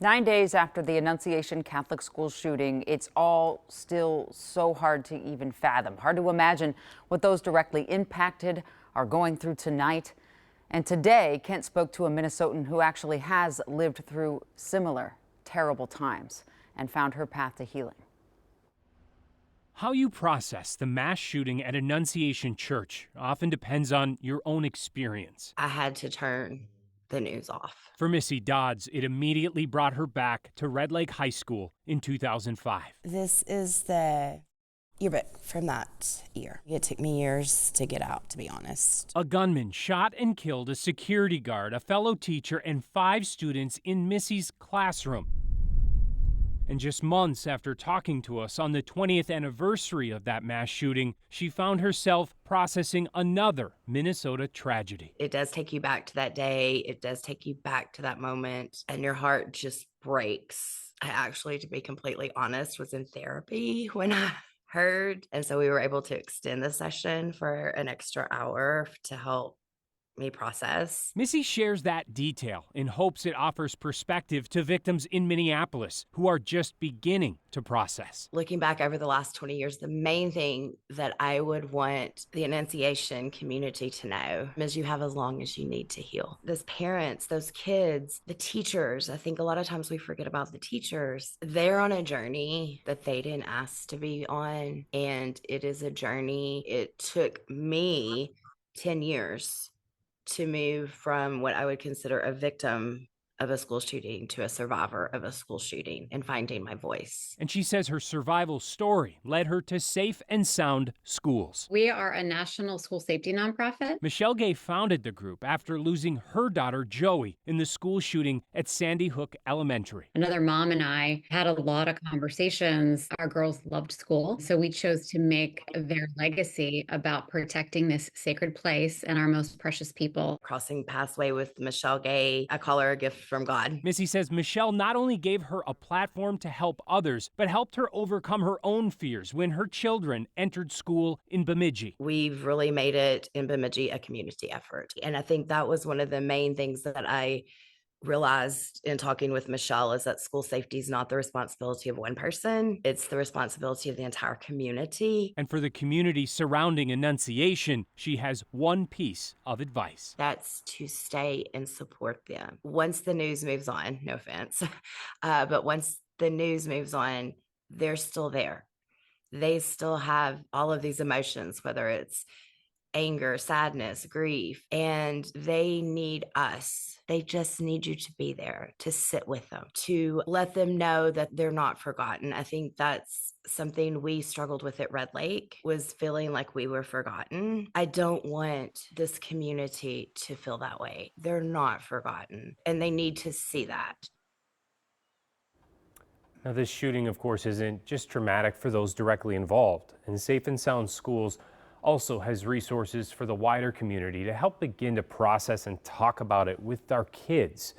9 days after the Annunciation Catholic School shooting, it's all still so hard to even fathom. Hard to imagine what those directly impacted are going through tonight. And today, Kent spoke to a Minnesotan who actually has lived through similar terrible times and found her path to healing. How you process the mass shooting at Annunciation Church often depends on your own experience. I had to turn the news off. For Missy Dodds, it immediately brought her back to Red Lake High School in 2005. This is the yearbook from that year. It took me years to get out, to be honest. A gunman shot and killed a security guard, a fellow teacher, and 5 students in Missy's classroom. And just months after talking to us on the 20th anniversary of that mass shooting, she found herself processing another Minnesota tragedy. It does take you back to that day. It does take you back to that moment, and your heart just breaks. I actually, to be completely honest, was in therapy when I heard. And so we were able to extend the session for an extra hour to help me process. Missy shares that detail in hopes it offers perspective to victims in Minneapolis who are just beginning to process. Looking back over the last 20 years, the main thing that I would want the Annunciation community to know is you have as long as you need to heal. Those parents, those kids, the teachers, I think a lot of times we forget about the teachers. They're on a journey that they didn't ask to be on, and it is a journey. It took me 10 years to move from what I would consider a victim of a school shooting to a survivor of a school shooting and finding my voice. And she says her survival story led her to safe and sound schools. We are a national school safety nonprofit. Michelle Gay founded the group after losing her daughter Joey in the school shooting at Sandy Hook Elementary. Another mom and I had a lot of conversations. Our girls loved school, so we chose to make their legacy about protecting this sacred place and our most precious people. Crossing pathway with Michelle Gay, I call her a gift from God. Missy says Michelle not only gave her a platform to help others, but helped her overcome her own fears when her children entered school in Bemidji. We've really made it in Bemidji a community effort. And I think that was one of the main things that I realized in talking with Michelle is that school safety is not the responsibility of one person. It's the responsibility of the entire community. And for the community surrounding Annunciation, she has one piece of advice. That's to stay and support them. Once the news moves on, no offense, but once the news moves on, they're still there. They still have all of these emotions, whether it's anger, sadness, grief, and they need us. They just need you to be there, to sit with them, to let them know that they're not forgotten. I think that's something we struggled with at Red Lake, was feeling like we were forgotten. I don't want this community to feel that way. They're not forgotten, and they need to see that. Now, this shooting, of course, isn't just traumatic for those directly involved, and Safe and Sound Schools also has resources for the wider community to help begin to process and talk about it with our kids.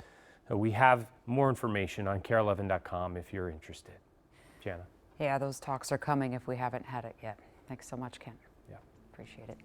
We have more information on care11.com if you're interested. Jana. Yeah, those talks are coming if we haven't had it yet. Thanks so much, Kent. Yeah. Appreciate it.